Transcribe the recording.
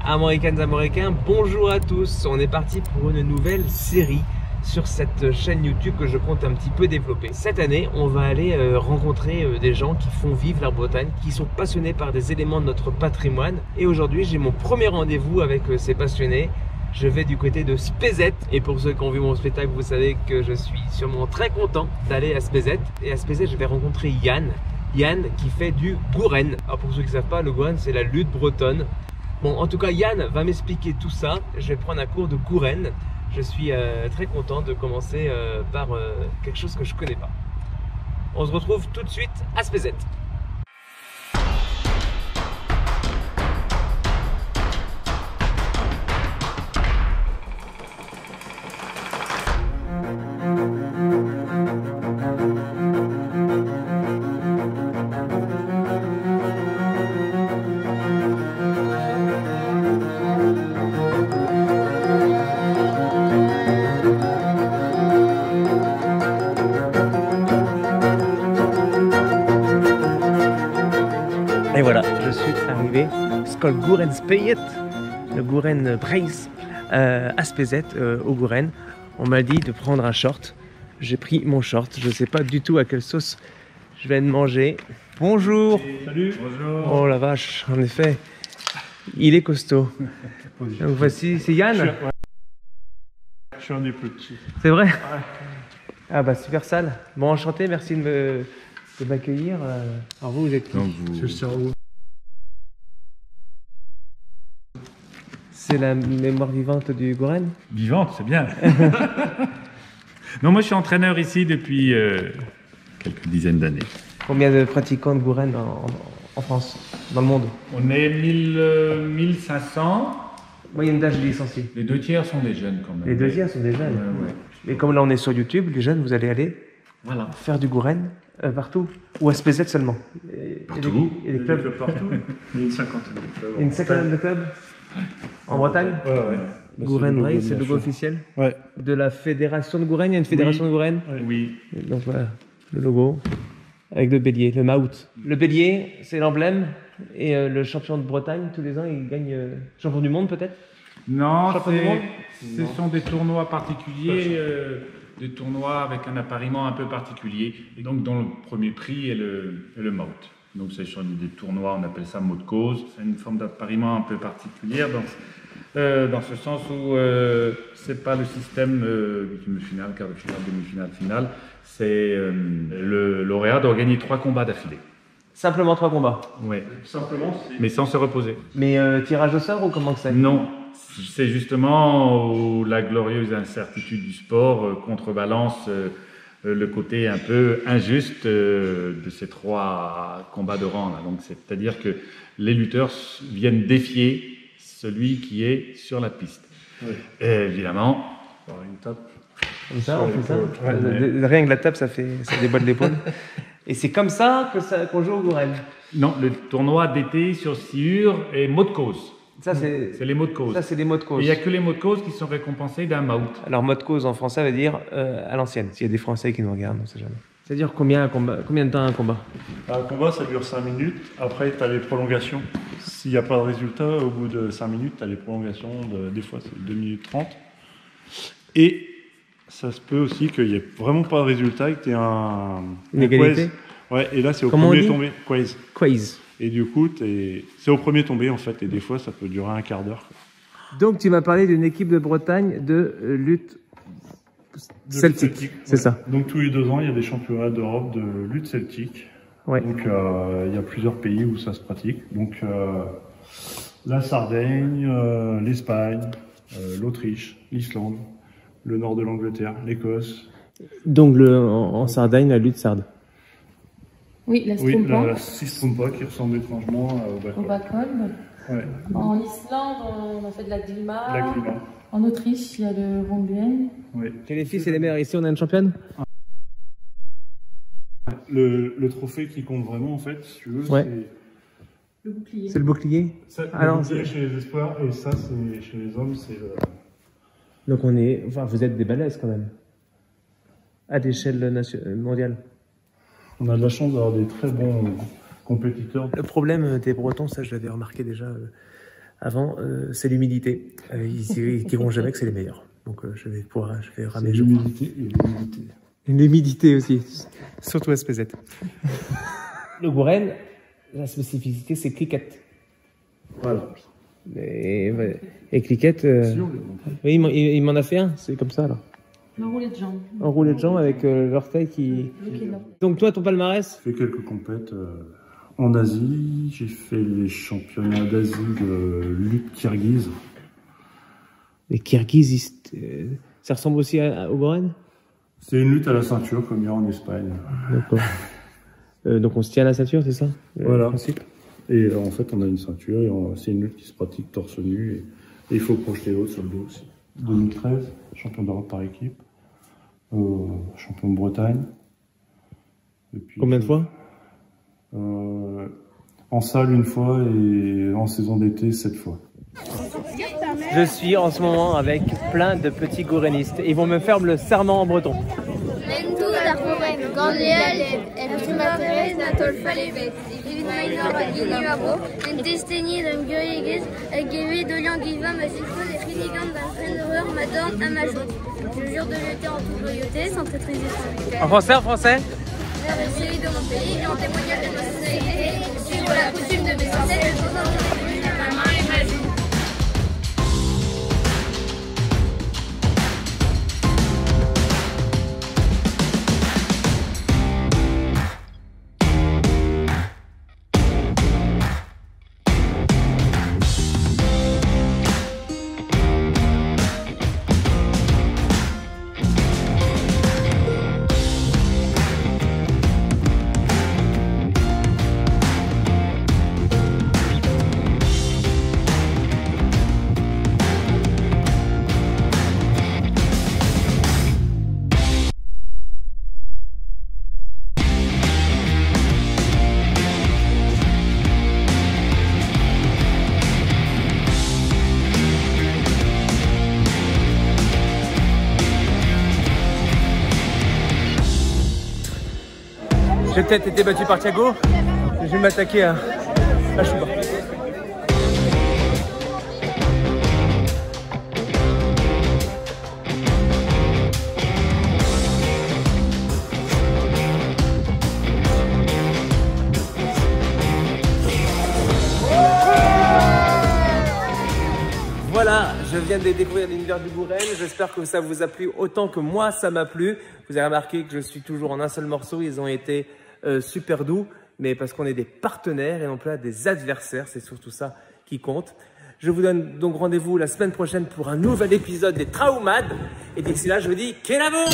Américaines, Américains, bonjour à tous. On est parti pour une nouvelle série sur cette chaîne YouTube que je compte un petit peu développer. Cette année, on va aller rencontrer des gens qui font vivre la Bretagne, qui sont passionnés par des éléments de notre patrimoine. Et aujourd'hui, j'ai mon premier rendez-vous avec ces passionnés. Je vais du côté de Spézet. Et pour ceux qui ont vu mon spectacle, vous savez que je suis sûrement très content d'aller à Spézet. Et à Spézet, je vais rencontrer Yann. Yann qui fait du Gouren. Alors pour ceux qui ne savent pas, le Gouren, c'est la lutte bretonne. Bon, en tout cas, Yann va m'expliquer tout ça. Je vais prendre un cours de Gouren. Je suis très content de commencer par quelque chose que je connais pas. On se retrouve tout de suite à Spézet. Et voilà, je suis arrivé, c'est le Gouren Spézet, le Gouren Brace à Spézet, au Gouren. On m'a dit de prendre un short. J'ai pris mon short, je ne sais pas du tout à quelle sauce je vais manger. Bonjour. Salut. Bonjour. Oh la vache, en effet, il est costaud. Donc voici, c'est Yann. Je suis un des plus petits. C'est vrai? Ouais. Ah bah super sale. Bon, enchanté, merci de m'accueillir. Alors vous êtes qui? C'est le cerveau. C'est la mémoire vivante du Gouren? Vivante, c'est bien. Non, moi je suis entraîneur ici depuis quelques dizaines d'années. Combien de pratiquants de Gouren en France, dans le monde? On est 1500. Moyenne d'âge des licenciés. Les 2 tiers sont des jeunes quand même. Les 2 tiers sont des jeunes. Ouais. Mais comme là on est sur YouTube, les jeunes, vous allez aller Voilà. faire du Gouren partout? Ou à Spézet seulement? Partout. Et les clubs partout. Il y a une cinquantaine de clubs. Une cinquantaine de clubs en Bretagne? Ouais. Gouren Brace, c'est le logo officiel de la fédération de Gouren. Il y a une fédération de Gouren. Oui. Donc voilà, le logo avec le bélier, le Maout. Le bélier, c'est l'emblème. Et le champion de Bretagne, tous les ans, il gagne champion du monde peut-être? Non, Champion du monde? ce sont des tournois particuliers, des tournois avec un appariement un peu particulier. Et donc, dont le premier prix est le Maut. Donc, c'est sur des tournois, on appelle ça mot de cause. C'est une forme d'appariement un peu particulière dans ce sens où c'est pas le système huitième de finale, quart de finale, demi-finale, finale. C'est le lauréat doit gagner 3 combats d'affilée. Simplement 3 combats. Oui. Simplement, Mais sans se reposer. Mais tirage au sort ou comment que c'est? Non, c'est justement où la glorieuse incertitude du sport contrebalance le côté un peu injuste de ces 3 combats de rang. Là. Donc, c'est-à-dire que les lutteurs viennent défier celui qui est sur la piste. Oui. Et évidemment, une tape. Comme ça, on fait ça? Ouais. Rien que la table, ça déboîte l'épaule. Et c'est comme ça qu'on joue au Gouren? non, le tournoi d'été sur sciure est mot de cause. Ça, c'est les mots de cause. Ça, c'est des mots de Et cause. il n'y a que les mots de cause qui sont récompensés d'un Maut. Alors, mot de cause en français veut dire à l'ancienne. S'il y a des Français qui nous regardent, on ne sait jamais. C'est-à-dire combien de temps un combat? Un combat, ça dure 5 minutes. Après, tu as les prolongations. S'il n'y a pas de résultat, au bout de 5 minutes, tu as les prolongations. Des fois, c'est 2 minutes 30. Et ça se peut aussi qu'il n'y ait vraiment pas de résultat et que tu aies Une égalité? quiz. Ouais, et là, c'est au Comment premier on dit? tombé. Quiz. Quiz. Et du coup, c'est au premier tombé, en fait. Et des fois, ça peut durer un quart d'heure. Donc, tu m'as parlé d'une équipe de Bretagne de lutte celtique. C'est ça. Donc tous les 2 ans, il y a des championnats d'Europe de lutte celtique. Ouais. Donc il y a plusieurs pays où ça se pratique. Donc la Sardaigne, l'Espagne, l'Autriche, l'Islande, le nord de l'Angleterre, l'Écosse. Donc, en Sardaigne, la lutte sarde. Oui, la Oui, Strumpa, la Sistrumpa qui ressemble étrangement au au Bacol. Bacol. Ouais, En Islande, on a fait de la Glima. la Climat. En Autriche, il y a le Rombien. Oui. Et les filles, c'est les meilleurs. Ici, on a une championne? Le trophée qui compte vraiment, en fait, si tu veux, Ouais. Le bouclier. C'est le bouclier? c'est Ah non, le bouclier chez les espoirs et ça, c'est chez les hommes, c'est le... Donc, vous êtes des balèzes quand même. À l'échelle mondiale. On a de la chance d'avoir des très bons compétiteurs. Le problème des Bretons, ça je l'avais remarqué déjà avant, c'est l'humidité. Ils diront jamais que c'est les meilleurs. Donc je vais ramer. L'humidité et l'humidité. L'humidité aussi, surtout SPZ. Le Gouren, la spécificité, c'est cliquette. Voilà. Et cliquette, oui, il m'en a fait un, c'est comme ça là. Enroulé de jambes. Enroulé de jambes avec l'orteil qui... Donc toi, ton palmarès? J'ai fait quelques compètes en Asie. J'ai fait les championnats d'Asie de lutte kirghize. Les Kirghizes, ça ressemble aussi au Gouren? C'est une lutte à la ceinture comme il y a en Espagne. D'accord. Donc on se tient à la ceinture, c'est ça? Voilà. Et en fait, on a une ceinture et c'est une lutte qui se pratique torse nu. Et il faut projeter l'autre sur le dos aussi. 2013, champion d'Europe par équipe. Champion de Bretagne. Et puis, combien de fois? En salle une fois et en saison d'été 7 fois. Je suis en ce moment avec plein de petits gourenistes. Ils vont me faire le serment en breton. Lentu da Gouren, Gandial, Eltumatere, Natolfalebe, Ivinmainor, Inuabo, Entesteni, Dangurigis, Agévé, Dolian, Giva, Masifo, les Frinigan, Banfreneur, Madorn, Amazon. Je jure de lutter en toute loyauté, sans traîtrise et En français, en français? Merci de mon pays et en témoignage de ma société, suivre la coutume de mes ancêtres, je vous en ma main et ma joue. J'ai peut-être été battu par Thiago. Je vais m'attaquer à Chouba. Voilà, je viens de découvrir l'univers du Gouren. J'espère que ça vous a plu autant que moi ça m'a plu. Vous avez remarqué que je suis toujours en un seul morceau. Ils ont été super doux, mais parce qu'on est des partenaires et non pas des adversaires. C'est surtout ça qui compte. Je vous donne donc rendez-vous la semaine prochaine pour un nouvel épisode des Traumades. Et d'ici là, je vous dis, Kenavo!